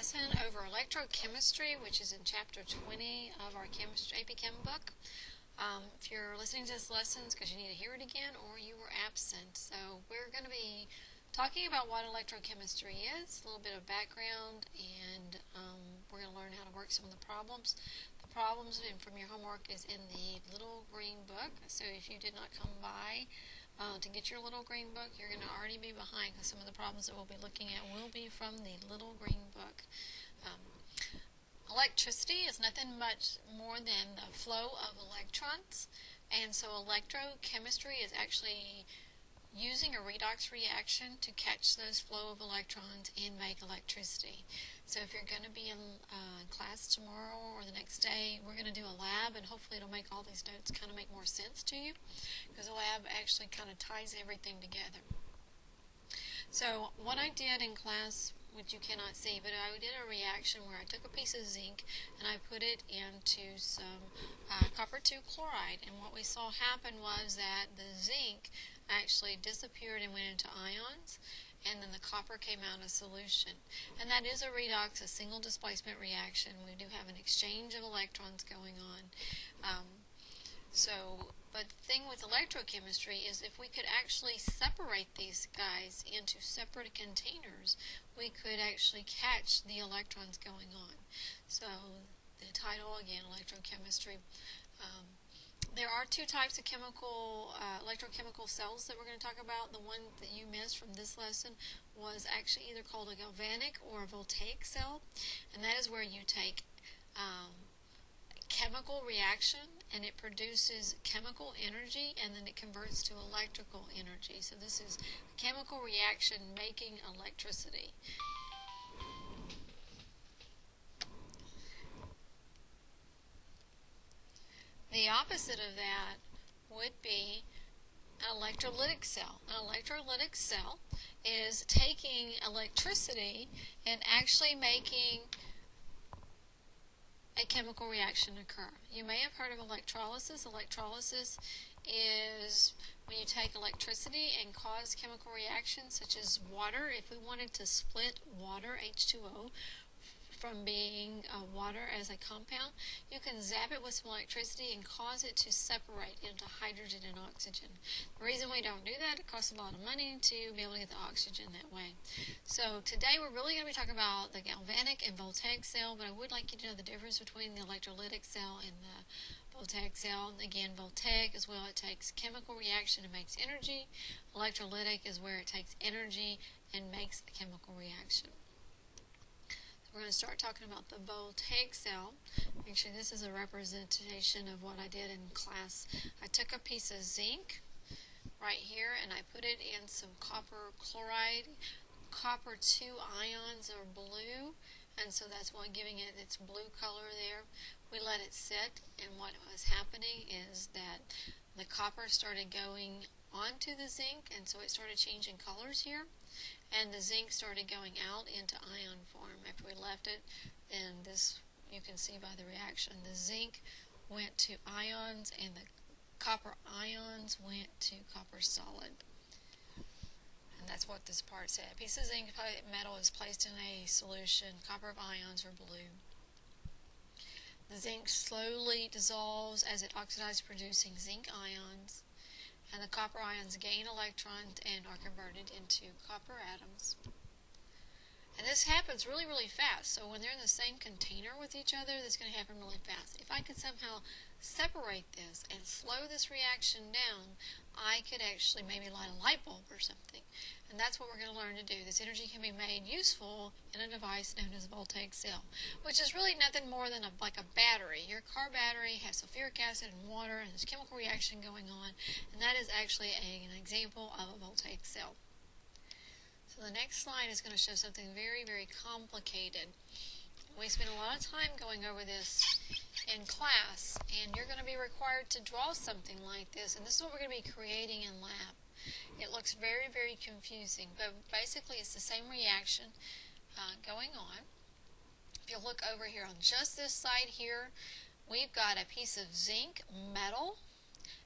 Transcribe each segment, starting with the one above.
lesson over electrochemistry, which is in chapter 20 of our AP Chem book. If you're listening to this lesson, it's because you need to hear it again or you were absent. So we're going to be talking about what electrochemistry is, a little bit of background, and we're going to learn how to work some of the problems. The problems from your homework is in the little green book. So if you did not come by to get your little green book, you're going to already be behind because some of the problems that we'll be looking at will be from the little green book. Electricity is nothing much more than the flow of electrons, and so electrochemistry is actually using a redox reaction to catch those flow of electrons and make electricity. So if you're going to be in class tomorrow or the next day, we're going to do a lab, and hopefully it'll make all these notes kind of make more sense to you, because the lab actually kind of ties everything together. So what I did in class, which you cannot see, but I did a reaction where I took a piece of zinc and I put it into some copper 2 chloride, and what we saw happen was that the zinc actually disappeared and went into ions, and then the copper came out of solution. And that is a redox, a single displacement reaction. We do have an exchange of electrons going on. But the thing with electrochemistry is if we could actually separate these guys into separate containers, we could actually catch the electrons going on. So the title again, electrochemistry. There are two types of electrochemical cells that we're going to talk about. The one that you missed from this lesson was actually either called a galvanic or a voltaic cell, and that is where you take chemical reaction and it produces chemical energy and then it converts to electrical energy. So this is a chemical reaction making electricity. The opposite of that would be an electrolytic cell. An electrolytic cell is taking electricity and actually making a chemical reaction occur. You may have heard of electrolysis. Electrolysis is when you take electricity and cause chemical reactions such as water. If we wanted to split water, H2O, from being water as a compound, you can zap it with some electricity and cause it to separate into hydrogen and oxygen. The reason we don't do that, it costs a lot of money to be able to get the oxygen that way. So today we're really going to be talking about the galvanic and voltaic cell, but I would like you to know the difference between the electrolytic cell and the voltaic cell. Again, voltaic is where it takes chemical reaction and makes energy. Electrolytic is where it takes energy and makes a chemical reaction. We're going to start talking about the voltaic cell. Actually, this is a representation of what I did in class. I took a piece of zinc right here and I put it in some copper chloride. Copper 2 ions are blue, and so that's why giving it its blue color there. We let it sit, and what was happening is that the copper started going onto the zinc, and so it started changing colors here. And the zinc started going out into ion form. After we left it, then this, you can see by the reaction, the zinc went to ions and the copper ions went to copper solid. And that's what this part said. A piece of zinc metal is placed in a solution. Copper ions are blue. The zinc slowly dissolves as it oxidizes, producing zinc ions. And the copper ions gain electrons and are converted into copper atoms. And this happens really, really fast. So when they're in the same container with each other, that's going to happen really fast. If I could somehow separate this and slow this reaction down, I could actually maybe light a light bulb or something. And that's what we're going to learn to do. This energy can be made useful in a device known as a voltaic cell, which is really nothing more than like a battery. Your car battery has sulfuric acid and water, and there's a chemical reaction going on, and that is actually an example of a voltaic cell. So the next slide is going to show something very, very complicated. We spent a lot of time going over this in class, and you're going to be required to draw something like this, and this is what we're going to be creating in lab. It looks very, very confusing, but basically it's the same reaction going on. If you look over here on just this side here, we've got a piece of zinc metal,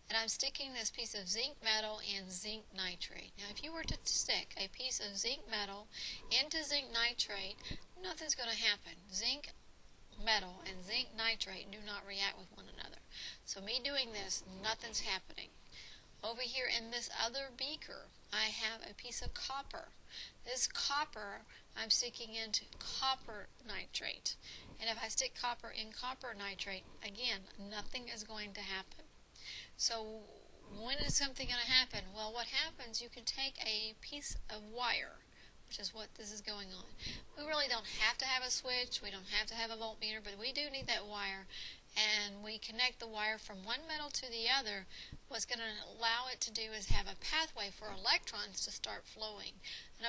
and I'm sticking this piece of zinc metal in zinc nitrate. Now if you were to stick a piece of zinc metal into zinc nitrate, nothing's going to happen. Zinc metal and zinc nitrate do not react with one another. So me doing this, nothing's happening. Over here in this other beaker, I have a piece of copper. This copper I'm sticking into copper nitrate. And if I stick copper in copper nitrate, again, nothing is going to happen. So when is something going to happen? Well, what happens, you can take a piece of wire, which is what this is going on. We really don't have to have a switch, we don't have to have a voltmeter, but we do need that wire, and we connect the wire from one metal to the other. What's going to allow it to do is have a pathway for electrons to start flowing. And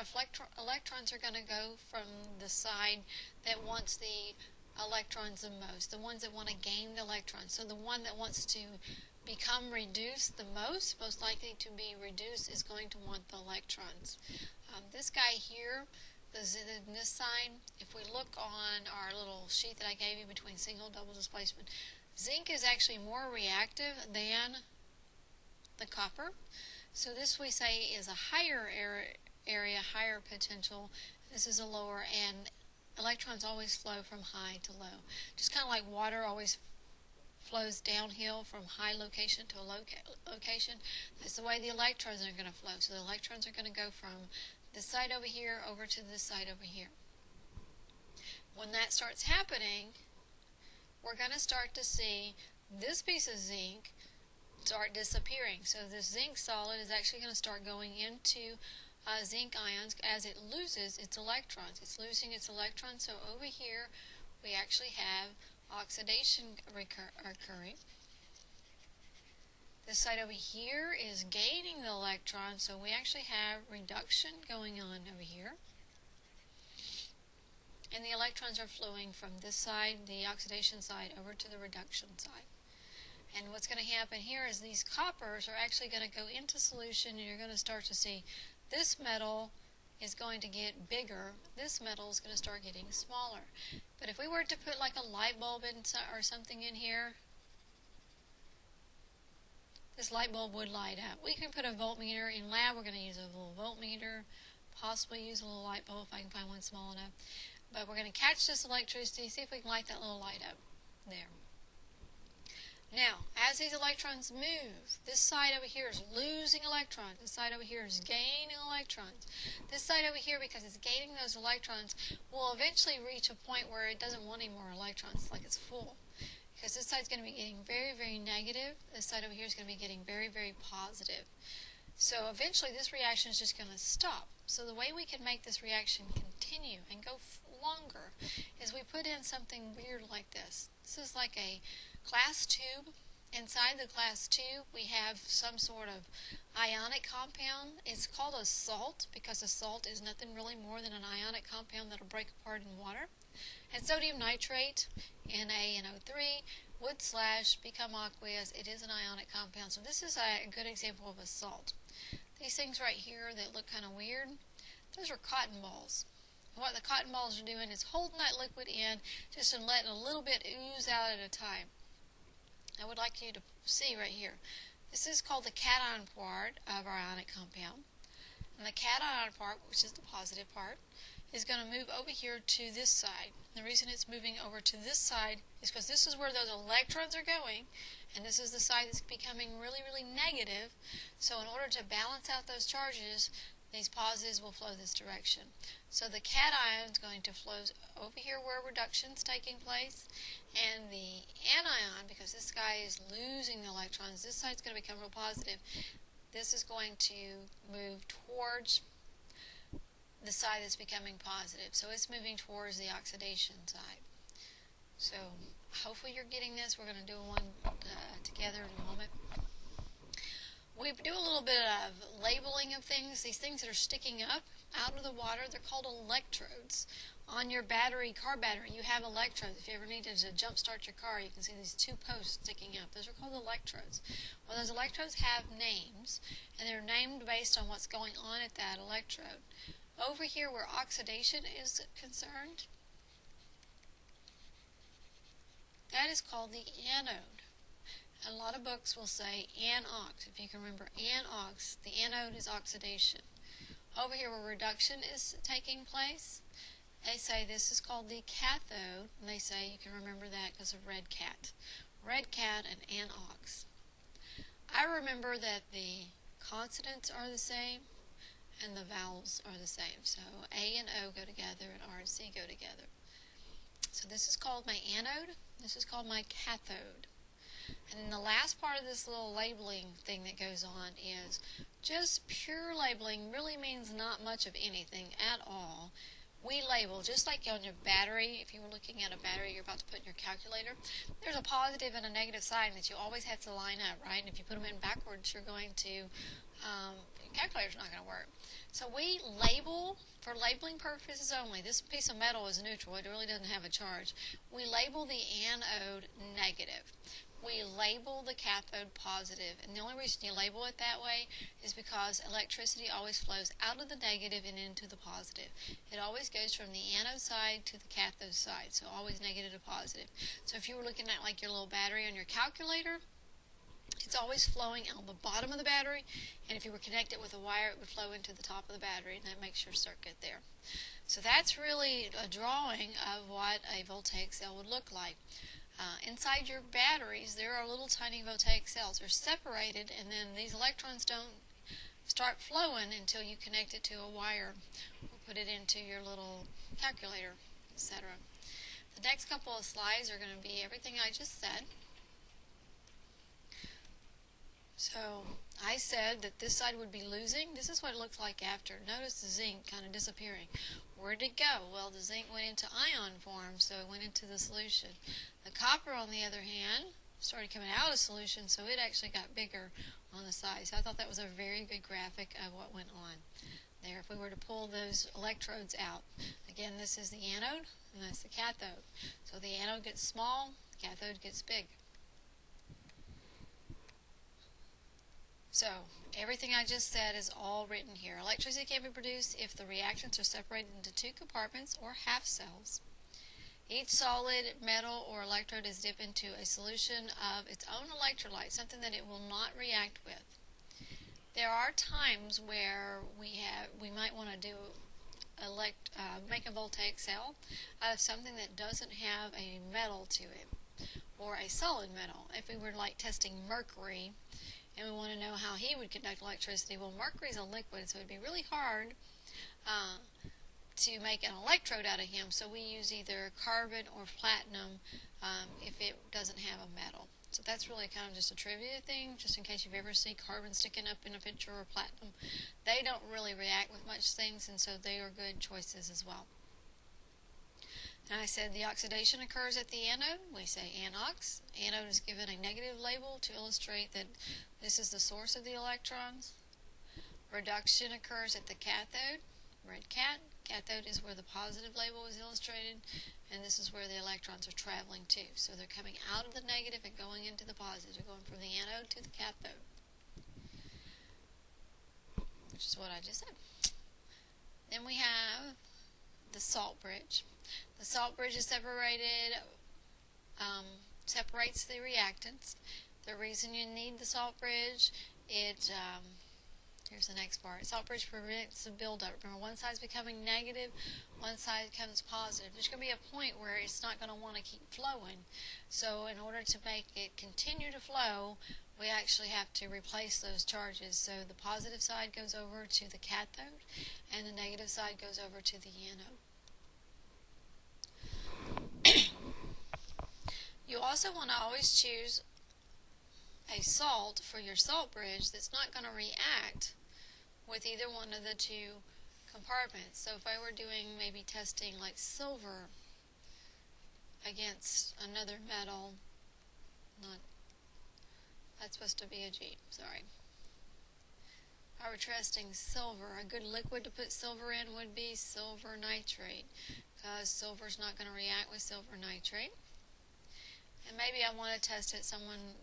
electrons are going to go from the side that wants the electrons the most, the ones that want to gain the electrons. So the one that wants to become reduced the most likely to be reduced, is going to want the electrons. This guy here, this side, if we look on our little sheet that I gave you between single and double displacement, zinc is actually more reactive than the copper. So this we say is a higher area, higher potential. This is a lower, and electrons always flow from high to low. Just kind of like water always flows downhill from high location to a low location. That's the way the electrons are going to flow. So the electrons are going to go from this side over here over to this side over here. When that starts happening, we're going to start to see this piece of zinc start disappearing. So this zinc solid is actually going to start going into zinc ions as it loses its electrons. It's losing its electrons. So over here we actually have oxidation occurring. This side over here is gaining the electrons, so we actually have reduction going on over here. And the electrons are flowing from this side, the oxidation side, over to the reduction side. And what's going to happen here is these coppers are actually going to go into solution, and you're going to start to see this metal is going to get bigger, this metal is going to start getting smaller. But if we were to put like a light bulb in or something in here, this light bulb would light up. We can put a voltmeter in lab. We're going to use a little voltmeter, possibly use a little light bulb if I can find one small enough. But we're going to catch this electricity, see if we can light that little light up there. Now, as these electrons move, this side over here is losing electrons. This side over here is gaining electrons. This side over here, because it's gaining those electrons, will eventually reach a point where it doesn't want any more electrons, like it's full. Because this side's going to be getting very, very negative. This side over here is going to be getting very, very positive. So eventually this reaction is just going to stop. So the way we can make this reaction continue and go longer is we put in something weird like this. This is like a glass tube. Inside the glass tube we have some sort of ionic compound. It's called a salt because a salt is nothing really more than an ionic compound that will break apart in water. And sodium nitrate, NaNO3, would become aqueous. It is an ionic compound. So this is a good example of a salt. These things right here that look kind of weird, those are cotton balls. And what the cotton balls are doing is holding that liquid in just and letting a little bit ooze out at a time. I would like you to see right here. This is called the cation part of our ionic compound. And the cation part, which is the positive part, is going to move over here to this side. The reason it's moving over to this side is because this is where those electrons are going, and this is the side that's becoming really, really negative. So in order to balance out those charges, these positives will flow this direction. So the cation is going to flow over here where reduction is taking place, and the anion, because this guy is losing the electrons, this side is going to become real positive. This is going to move towards the side that's becoming positive. So it's moving towards the oxidation side. So hopefully you're getting this. We're going to do one together in a moment. We do a little bit of labeling of things. These things that are sticking up out of the water, they're called electrodes. On your car battery, you have electrodes. If you ever needed to jump start your car, you can see these two posts sticking up. Those are called electrodes. Well, those electrodes have names, and they're named based on what's going on at that electrode. Over here where oxidation is concerned, that is called the anode. A lot of books will say anox. If you can remember anox, the anode is oxidation. Over here where reduction is taking place, they say this is called the cathode, and they say you can remember that because of red cat. Red cat and anox. I remember that the consonants are the same and the vowels are the same. So A and O go together and R and C go together. So this is called my anode. This is called my cathode. And then the last part of this little labeling thing that goes on is just pure labeling really means not much of anything at all. We label, just like on your battery, if you were looking at a battery you're about to put in your calculator, there's a positive and a negative sign that you always have to line up, right? And if you put them in backwards, you're going to, your calculator's not going to work. So we label, for labeling purposes only, this piece of metal is neutral, it really doesn't have a charge. We label the anode negative. We label the cathode positive, and the only reason you label it that way is because electricity always flows out of the negative and into the positive. It always goes from the anode side to the cathode side, so always negative to positive. So if you were looking at like your little battery on your calculator, it's always flowing out the bottom of the battery, and if you were connected with a wire, it would flow into the top of the battery, and that makes your circuit there. So that's really a drawing of what a voltaic cell would look like. Inside your batteries, there are little tiny voltaic cells. They're separated, and then these electrons don't start flowing until you connect it to a wire or put it into your little calculator, etc. The next couple of slides are going to be everything I just said. So I said that this side would be losing. This is what it looks like after. Notice the zinc kind of disappearing. Where did it go? Well, the zinc went into ion form, so it went into the solution. The copper, on the other hand, started coming out of solution, so it actually got bigger on the side. So I thought that was a very good graphic of what went on there. If we were to pull those electrodes out, again, this is the anode, and that's the cathode. So the anode gets small, the cathode gets big. So everything I just said is all written here. Electricity can be produced if the reactants are separated into two compartments or half cells. Each solid, metal, or electrode is dipped into a solution of its own electrolyte, something that it will not react with. There are times where we might want to do make a voltaic cell out of something that doesn't have a metal to it, or a solid metal. If we were like testing mercury, and we want to know how he would conduct electricity. Well, mercury is a liquid, so it would be really hard to make an electrode out of him. So we use either carbon or platinum if it doesn't have a metal. So that's really kind of just a trivia thing, just in case you've ever seen carbon sticking up in a picture or platinum. They don't really react with much things, and so they are good choices as well. Now I said the oxidation occurs at the anode. We say anox. Anode is given a negative label to illustrate that this is the source of the electrons. Reduction occurs at the cathode. Red cat. Cathode is where the positive label is illustrated, and this is where the electrons are traveling to. So they're coming out of the negative and going into the positive. They're going from the anode to the cathode, which is what I just said. Then we have the salt bridge. The salt bridge is separates the reactants. The reason you need the salt bridge, here's the next part. Salt bridge prevents the buildup. Remember, one side's becoming negative, one side becomes positive. There's going to be a point where it's not going to want to keep flowing. So in order to make it continue to flow, we actually have to replace those charges. So the positive side goes over to the cathode, and the negative side goes over to the anode. You also want to always choose a salt for your salt bridge that's not going to react with either one of the two compartments. So if I were doing maybe testing like silver against another metal, that's supposed to be a G, sorry. If I were testing silver, a good liquid to put silver in would be silver nitrate, because silver's not going to react with silver nitrate. And maybe I want to test it. Someone,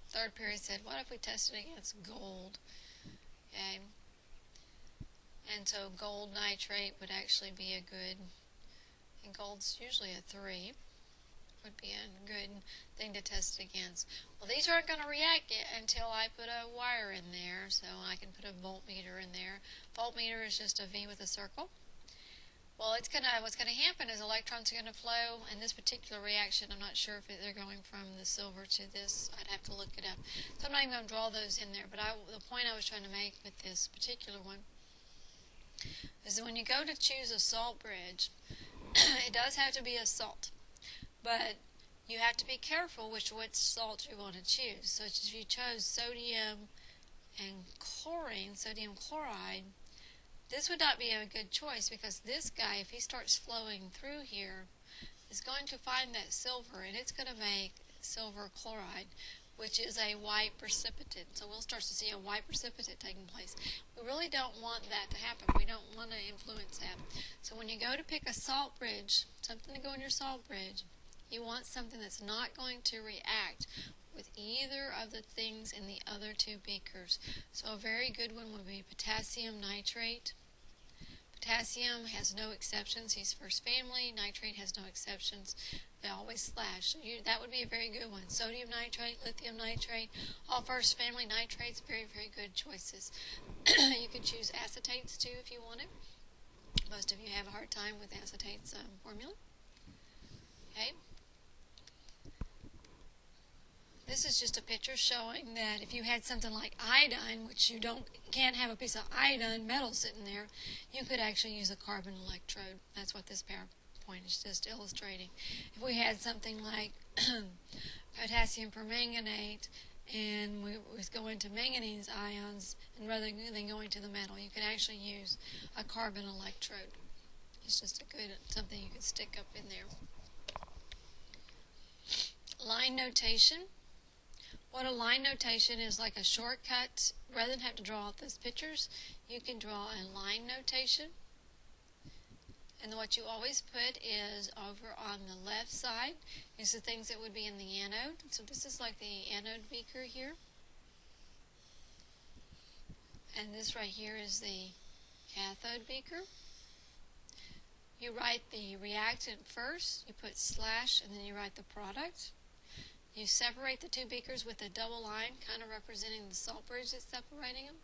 third period said, what if we tested against gold? Okay. And so gold nitrate would actually be a good, and gold's usually a 3. would be a good thing to test against. Well, these aren't going to react yet until I put a wire in there, so I can put a voltmeter in there. Voltmeter is just a V with a circle. Well, what's going to happen is electrons are going to flow in this particular reaction. I'm not sure if they're going from the silver to this. I'd have to look it up. So I'm not even going to draw those in there, but the point I was trying to make with this particular one is that when you go to choose a salt bridge, it does have to be a salt, but you have to be careful which salt you want to choose. So if you chose sodium and chlorine, sodium chloride, this would not be a good choice, because this guy, if he starts flowing through here, is going to find that silver, and it's going to make silver chloride, which is a white precipitate. So we'll start to see a white precipitate taking place. We really don't want that to happen. We don't want to influence that. So when you go to pick a salt bridge, something to go in your salt bridge, you want something that's not going to react with either of the things in the other two beakers. So a very good one would be potassium nitrate. Potassium has no exceptions. He's first family. Nitrate has no exceptions. They always slash. So that would be a very good one. Sodium nitrate, lithium nitrate, all first family nitrates, very, very good choices. You could choose acetates too if you wanted. Most of you have a hard time with acetates formula. Okay. This is just a picture showing that if you had something like iodine, which you can't have a piece of iodine metal sitting there, you could actually use a carbon electrode. That's what this PowerPoint is just illustrating. If we had something like potassium permanganate and we was going to manganese ions, and rather than going to the metal, you could actually use a carbon electrode. It's just a good something you could stick up in there. Line notation. What a line notation is, like a shortcut. Rather than have to draw out those pictures, you can draw a line notation. And what you always put is over on the left side is the things that would be in the anode. So this is like the anode beaker here. And this right here is the cathode beaker. You write the reactant first, you put slash, and then you write the product. You separate the two beakers with a double line, kind of representing the salt bridge that's separating them.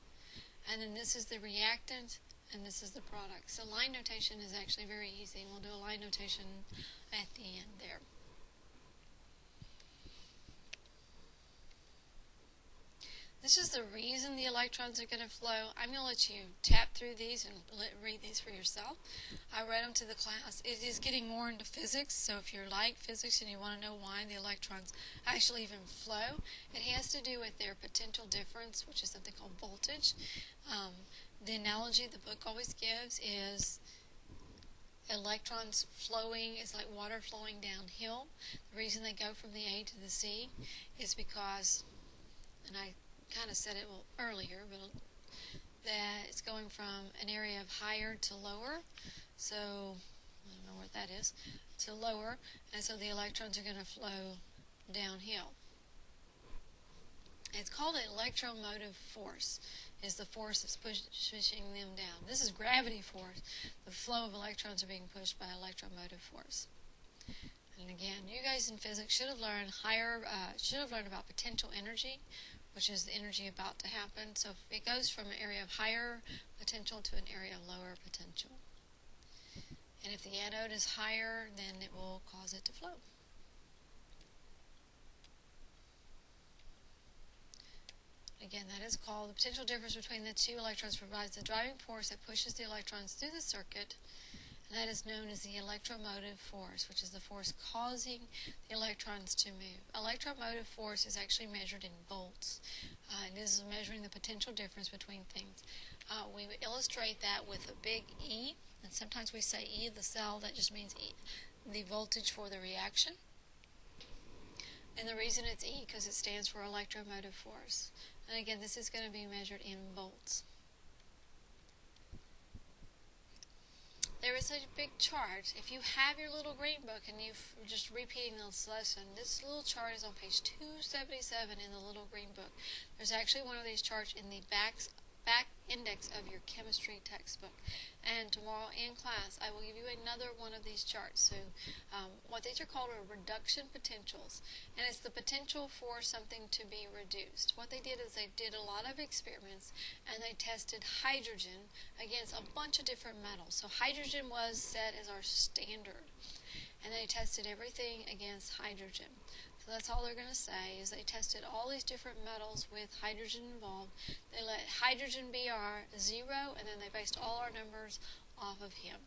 And then this is the reactant, and this is the product. So line notation is actually very easy. We'll do a line notation at the end there. This is the reason the electrons are going to flow. I'm going to let you tap through these and read these for yourself. I read them to the class. It is getting more into physics, so if you like physics and you want to know why the electrons actually even flow, it has to do with their potential difference, which is something called voltage. The analogy the book always gives is electrons flowing is like water flowing downhill. The reason they go from the A to the C is because, and I kind of said it earlier, but that it's going from an area of higher to lower. So I don't know what that is, to lower, and so the electrons are going to flow downhill. It's called an electromotive force. Is the force that's pushing them down. This is gravity force. The flow of electrons are being pushed by electromotive force. And again, you guys in physics should have learned about potential energy, which is the energy about to happen. So if it goes from an area of higher potential to an area of lower potential. And if the anode is higher, then it will cause it to flow. Again, that is called the potential difference between the two electrons provides the driving force that pushes the electrons through the circuit, and that is known as the electromotive force, which is the force causing the electrons to move. Electromotive force is actually measured in volts. It is measuring the potential difference between things. We illustrate that with a big E, and sometimes we say E of the cell. That just means E, the voltage for the reaction. And the reason it's E because it stands for electromotive force. And again, this is going to be measured in volts. There is a big chart. If you have your little green book and you're just repeating this lesson, this little chart is on page 277 in the little green book. There's actually one of these charts in the back back index of your chemistry textbook. And tomorrow in class, I will give you another one of these charts. So what these are called are reduction potentials. And it's the potential for something to be reduced. What they did is they did a lot of experiments and they tested hydrogen against a bunch of different metals. So hydrogen was set as our standard. And they tested everything against hydrogen. So that's all they're going to say is they tested all these different metals with hydrogen involved. They let hydrogen be our 0, and then they based all our numbers off of him.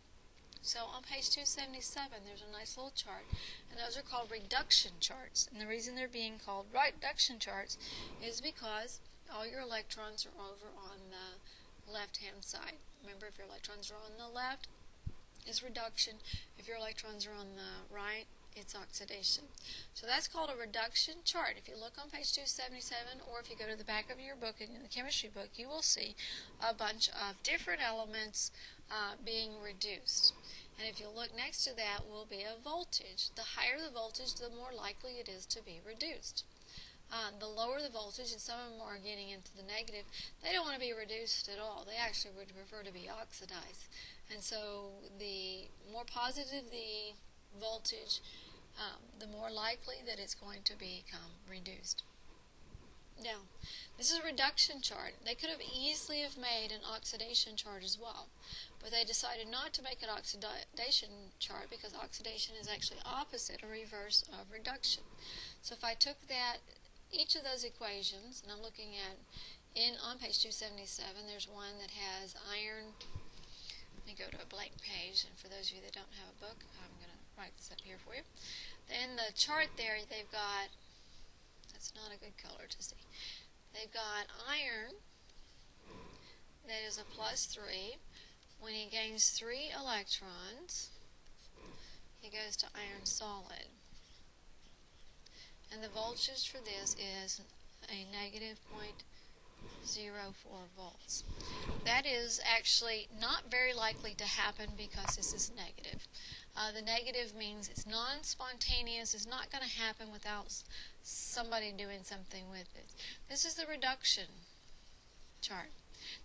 So on page 277, there's a nice little chart, and those are called reduction charts. And the reason they're being called reduction charts is because all your electrons are over on the left-hand side. Remember, if your electrons are on the left, it's reduction. If your electrons are on the right, it's oxidation. So that's called a reduction chart. If you look on page 277, or if you go to the back of your book, in the chemistry book, you will see a bunch of different elements being reduced. And if you look next to that will be a voltage. The higher the voltage, the more likely it is to be reduced. The lower the voltage, and some of them are getting into the negative, they don't want to be reduced at all. They actually would prefer to be oxidized. And so the more positive the voltage, the more likely that it's going to become reduced. Now, this is a reduction chart. They could have easily have made an oxidation chart as well, but they decided not to make an oxidation chart because oxidation is actually opposite or reverse of reduction. So if I took each of those equations, and I'm looking at on page 277, there's one that has iron. Let me go to a blank page, and for those of you that don't have a book, I'm going to write this up here for you. In the chart there, they've got, that's not a good color to see, they've got iron that is a +3. When he gains 3 electrons, he goes to iron solid. And the voltage for this is a -0.04 volts. That is actually not very likely to happen because this is negative. The negative means it's non-spontaneous. It's not going to happen without somebody doing something with it. This is the reduction chart.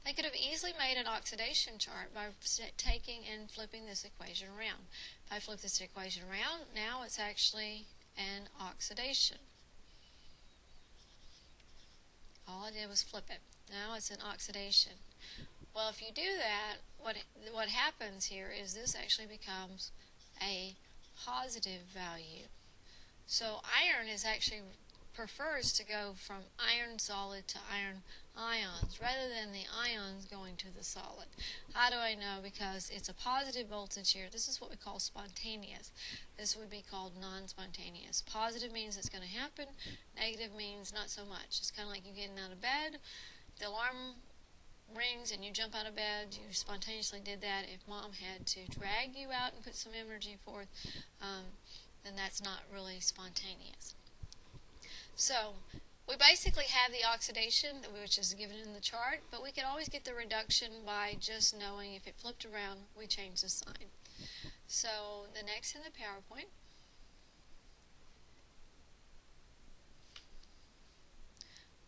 They could have easily made an oxidation chart by taking and flipping this equation around. If I flip this equation around, now it's actually an oxidation. All I did was flip it. Now it's an oxidation. Well, if you do that, what happens here is this actually becomes a positive value. So iron is actually prefers to go from iron solid to iron ions rather than the ions going to the solid. How do I know? Because it's a positive voltage here. This is what we call spontaneous. This would be called non-spontaneous. Positive means it's going to happen. Negative means not so much. It's kind of like you getting out of bed. The alarm rings and you jump out of bed. You spontaneously did that. If mom had to drag you out and put some energy forth, then that's not really spontaneous. So we basically have the oxidation, which is given in the chart, but we could always get the reduction by just knowing if it flipped around, we change the sign. So the next in the PowerPoint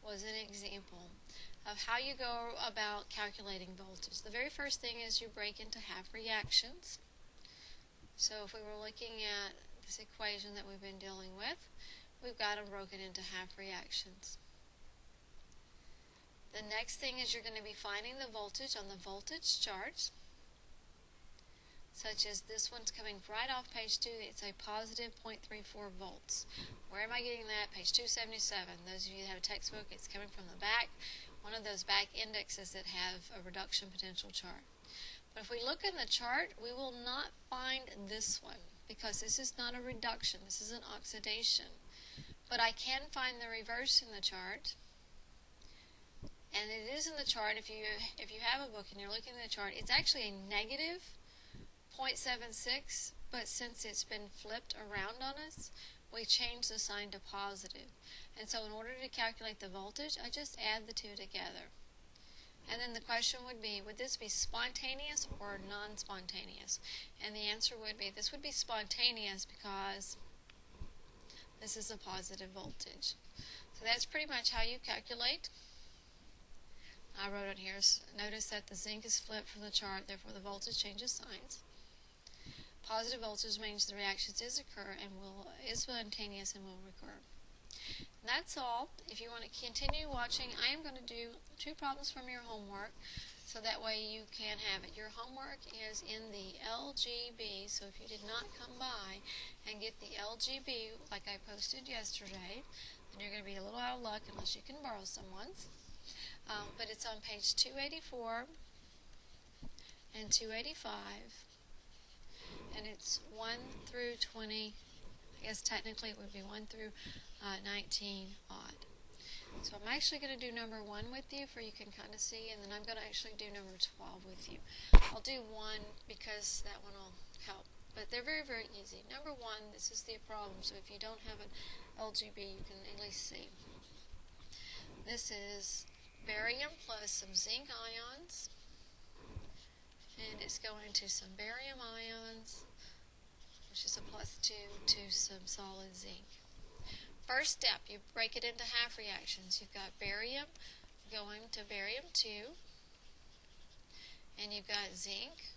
was an example of how you go about calculating voltage. The very first thing is you break into half reactions. So if we were looking at this equation that we've been dealing with, we've got them broken into half reactions. The next thing is you're going to be finding the voltage on the voltage chart, such as this one's coming right off page 2. It's a positive 0.34 volts. Where am I getting that? Page 277. Those of you that have a textbook, it's coming from the back, one of those back indexes that have a reduction potential chart. But if we look in the chart, we will not find this one because this is not a reduction. This is an oxidation. But I can find the reverse in the chart, and it is in the chart. If you have a book and you're looking at the chart, it's actually a negative 0.76, but since it's been flipped around on us, we change the sign to positive. And so in order to calculate the voltage, I just add the two together. And then the question would be, would this be spontaneous or non-spontaneous? And the answer would be, this would be spontaneous because this is a positive voltage. So that's pretty much how you calculate I wrote on here, notice that the zinc is flipped from the chart, therefore the voltage changes signs. Positive voltage means the reaction does occur and is spontaneous and will recur. And that's all. If you want to continue watching, I am going to do 2 problems from your homework, so that way you can have it. Your homework is in the LGB, so if you did not come by and get the LGB like I posted yesterday, then you're going to be a little out of luck unless you can borrow someone's. But it's on page 284 and 285. And it's 1 through 20, I guess technically it would be 1 through 19 odd. So I'm actually going to do number 1 with you for you can kind of see, and then I'm going to actually do number 12 with you. I'll do 1 because that one will help. But they're very, very easy. Number 1, this is the problem, so if you don't have an LGB, you can at least see. This is barium plus some zinc ions. And it's going to some barium ions, which is a +2, to some solid zinc. First step, you break it into half reactions. You've got barium going to barium 2, and you've got zinc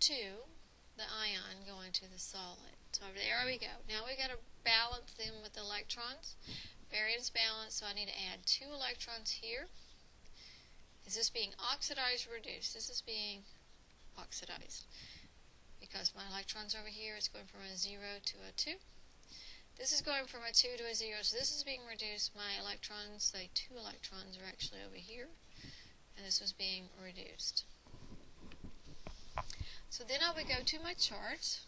2, the ion going to the solid. So there we go. Now we've got to balance them with electrons. Barium's balanced, so I need to add 2 electrons here. Is this being oxidized or reduced? This is being oxidized because my electrons over here is going from a 0 to a 2. This is going from a 2 to a 0, so this is being reduced. My electrons, the 2 electrons, are actually over here, and this was being reduced. So then I would go to my chart,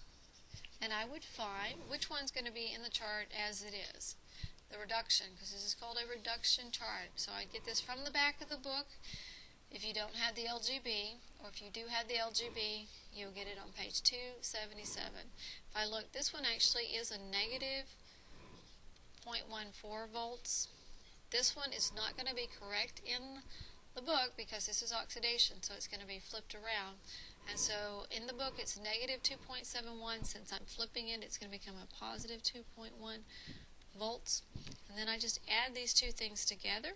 and I would find which one's going to be in the chart as it is. The reduction, because this is called a reduction chart. So I get this from the back of the book. If you don't have the LGB, or if you do have the LGB, you'll get it on page 277. If I look, this one actually is a negative 0.14 volts. This one is not going to be correct in the book because this is oxidation, so it's going to be flipped around. And so in the book it's negative 2.71. Since I'm flipping it, it's going to become a positive 2.1 volts. And then I just add these 2 things together,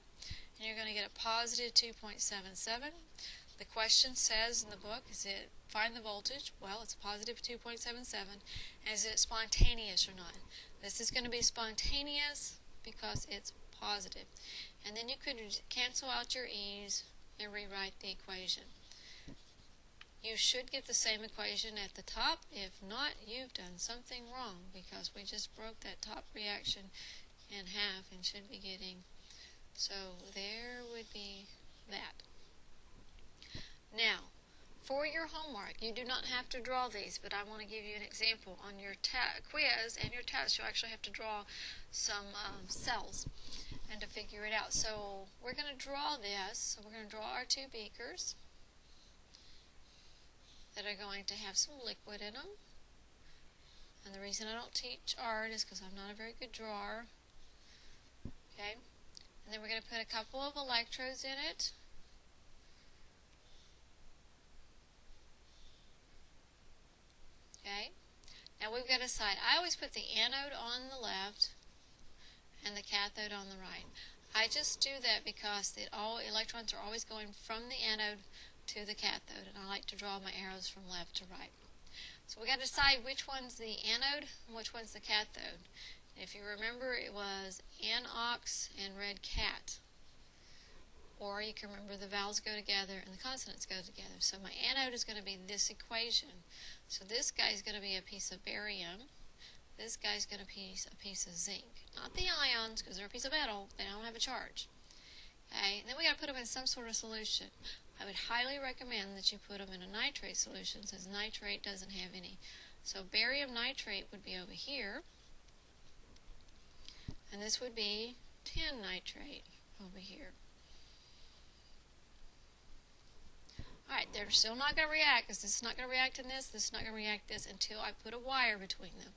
and you're going to get a positive 2.77. The question says in the book, is it find the voltage? Well, it's positive 2.77. Is it spontaneous or not? This is going to be spontaneous because it's positive. And then you could cancel out your e's and rewrite the equation. You should get the same equation at the top. If not, you've done something wrong because we just broke that top reaction in half and should be getting. So there would be that. Now, for your homework, you do not have to draw these, but I want to give you an example. On your quiz and your test, you'll actually have to draw some cells and to figure it out. So we're going to draw this. So we're going to draw our 2 beakers that are going to have some liquid in them. And the reason I don't teach art is because I'm not a very good drawer. Okay? And then we're going to put a couple of electrodes in it. Okay? Now we've got to decide. I always put the anode on the left and the cathode on the right. I just do that because all electrons are always going from the anode to the cathode, and I like to draw my arrows from left to right. So we got to decide which one's the anode and which one's the cathode. If you remember, it was anox and red cat. Or you can remember the vowels go together and the consonants go together. So my anode is going to be this equation. So this guy's going to be a piece of barium. This guy's going to be a piece of zinc. Not the ions, because they're a piece of metal. They don't have a charge. Okay, and then we got to put them in some sort of solution. I would highly recommend that you put them in a nitrate solution, since nitrate doesn't have any. So barium nitrate would be over here, and this would be tin nitrate over here. Alright, they're still not going to react, because this is not going to react in this is not going to react this until I put a wire between them.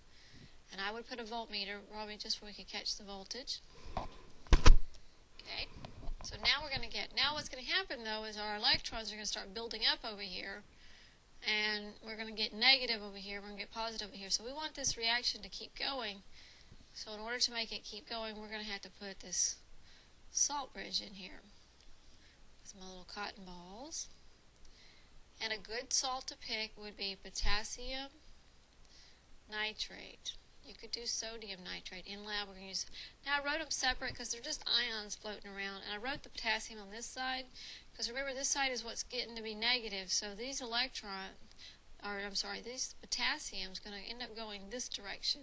And I would put a voltmeter, probably just so we could catch the voltage. Okay. So now we're going to get, now what's going to happen though is our electrons are going to start building up over here, and we're going to get negative over here, we're going to get positive over here. So we want this reaction to keep going. So in order to make it keep going, we're going to have to put this salt bridge in here with my little cotton balls. And a good salt to pick would be potassium nitrate. You could do sodium nitrate. In lab, we're going to use. Now, I wrote them separate because they're just ions floating around. And I wrote the potassium on this side because remember, this side is what's getting to be negative. So these this potassium is going to end up going this direction.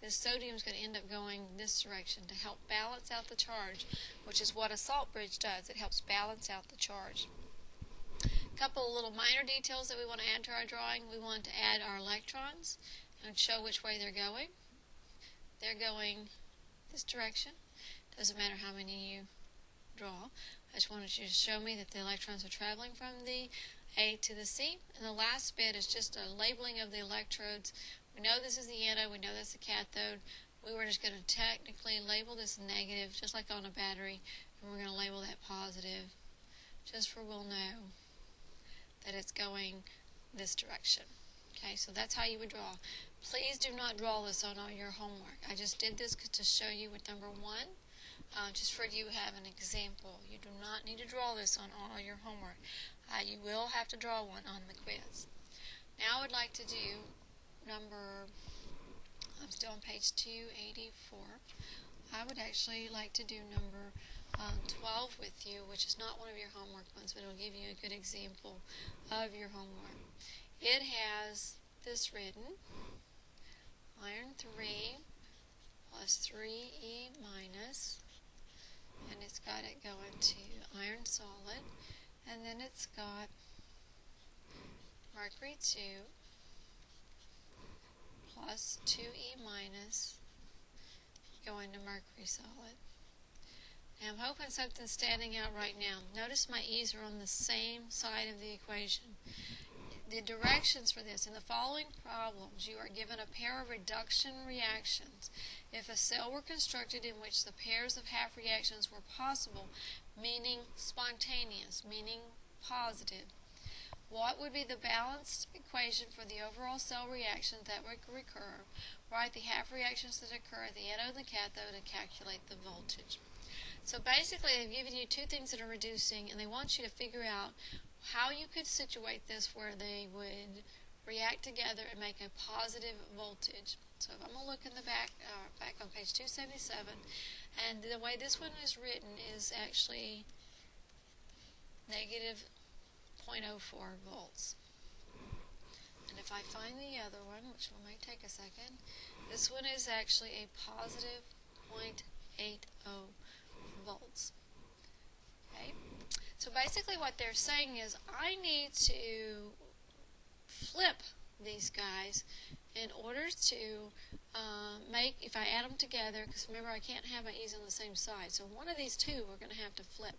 This sodium is going to end up going this direction to help balance out the charge, which is what a salt bridge does. It helps balance out the charge. A couple of little minor details that we want to add to our drawing. We want to add our electrons and show which way they're going. They're going this direction. Doesn't matter how many you draw. I just wanted you to show me that the electrons are traveling from the A to the C. And the last bit is just a labeling of the electrodes. We know this is the anode. We know that's the cathode. We were just going to technically label this negative, just like on a battery. And we're going to label that positive, just for we'll know that it's going this direction. Okay, so that's how you would draw. Please do not draw this on all your homework. I just did this to show you with number 1, just for you to have an example. You do not need to draw this on all your homework. You will have to draw one on the quiz. Now I would like to do I'm still on page 284. I would actually like to do number 12 with you, which is not one of your homework ones, but it will give you a good example of your homework. It has this written, iron 3 plus 3E minus, and it's got it going to iron solid, and then it's got mercury 2 plus 2E minus going to mercury solid. Now I'm hoping something's standing out right now. Notice my E's are on the same side of the equation. The directions for this: in the following problems, you are given a pair of reduction reactions. If a cell were constructed in which the pairs of half reactions were possible, meaning spontaneous, meaning positive, what would be the balanced equation for the overall cell reactions that would recur? Write the half reactions that occur at the anode and the cathode and calculate the voltage. So basically, they've given you two things that are reducing, and they want you to figure out how you could situate this where they would react together and make a positive voltage. So if I'm going to look in the back on page 277, and the way this one is written is actually negative 0.04 volts. And if I find the other one, which might take a second, this one is actually a positive 0.80 volts. Okay? So basically what they're saying is I need to flip these guys in order to make, if I add them together, because remember I can't have my E's on the same side, so one of these two we're going to have to flip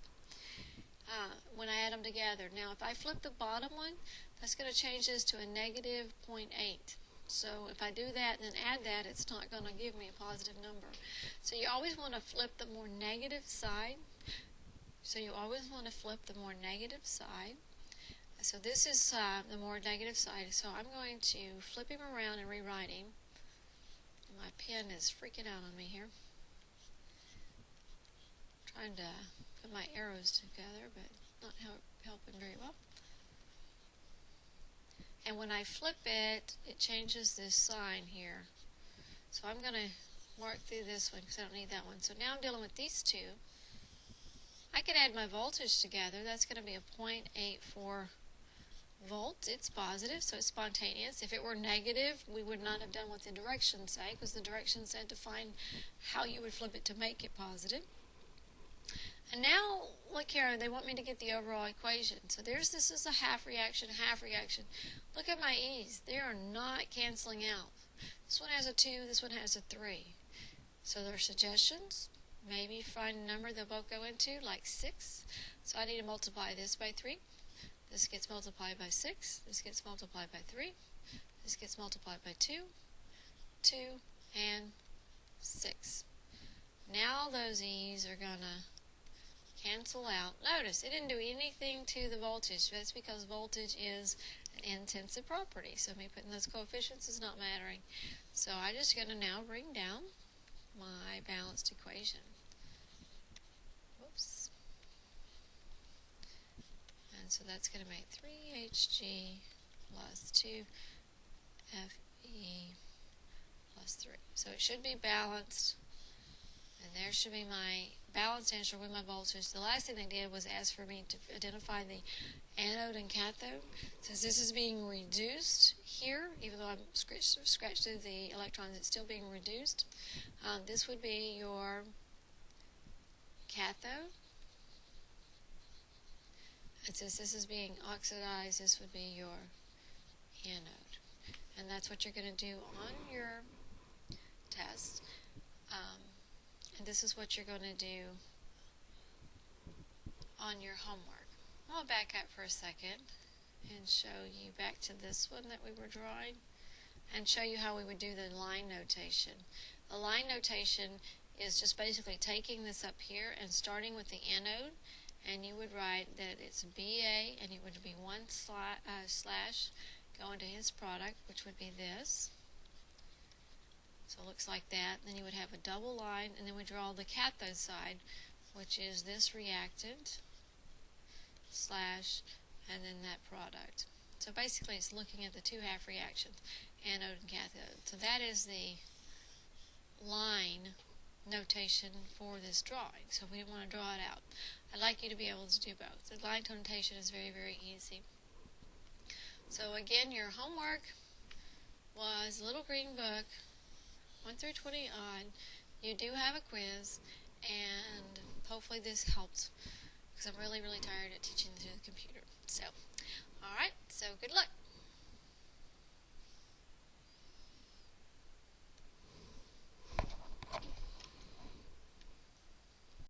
when I add them together. Now if I flip the bottom one, that's going to change this to a negative 0.8. So if I do that and then add that, it's not going to give me a positive number. So you always want to flip the more negative side. So this is the more negative side. So I'm going to flip him around and rewrite him. My pen is freaking out on me here. Trying to put my arrows together, but not helping very well. And when I flip it, it changes this sign here. So I'm going to mark through this one because I don't need that one. So now I'm dealing with these two. I could add my voltage together. That's going to be a 0.84 volts. It's positive, so it's spontaneous. If it were negative, we would not have done what the directions say, because the directions said to find how you would flip it to make it positive. And now, look here, they want me to get the overall equation. So this is a half reaction, half reaction. Look at my E's. They are not canceling out. This one has a 2, this one has a 3. So their suggestions, maybe find a number they'll both go into, like 6. So I need to multiply this by 3. This gets multiplied by 6. This gets multiplied by 3. This gets multiplied by 2, 2, and 6. Now those E's are going to cancel out. Notice it didn't do anything to the voltage. That's because voltage is an intensive property. So me putting those coefficients is not mattering. So I'm just going to now bring down my balanced equation. And so that's going to make 3Hg plus 2Fe plus 3. So it should be balanced. And there should be my balanced answer with my voltage. The last thing they did was ask for me to identify the anode and cathode. Since this is being reduced here, even though I'm scratched through the electrons, it's still being reduced. This would be your cathode. And since this is being oxidized, this would be your anode. And that's what you're going to do on your test. And this is what you're going to do on your homework. I'll back up for a second and show you back to this one that we were drawing and show you how we would do the line notation. The line notation is just basically taking this up here and starting with the anode, and you would write that it's BA, and it would be one slash going to his product, which would be this. So it looks like that. Then you would have a double line, and then we draw the cathode side, which is this reactant, slash, and then that product. So basically it's looking at the two half reactions, anode and cathode. So that is the line notation for this drawing. So we want to draw it out. I'd like you to be able to do both. The line notation is very, very easy. So again, your homework was a little green book, 1 through 20 on. You do have a quiz, and hopefully this helped, because I'm really, really tired of teaching through the computer. So, alright, so good luck.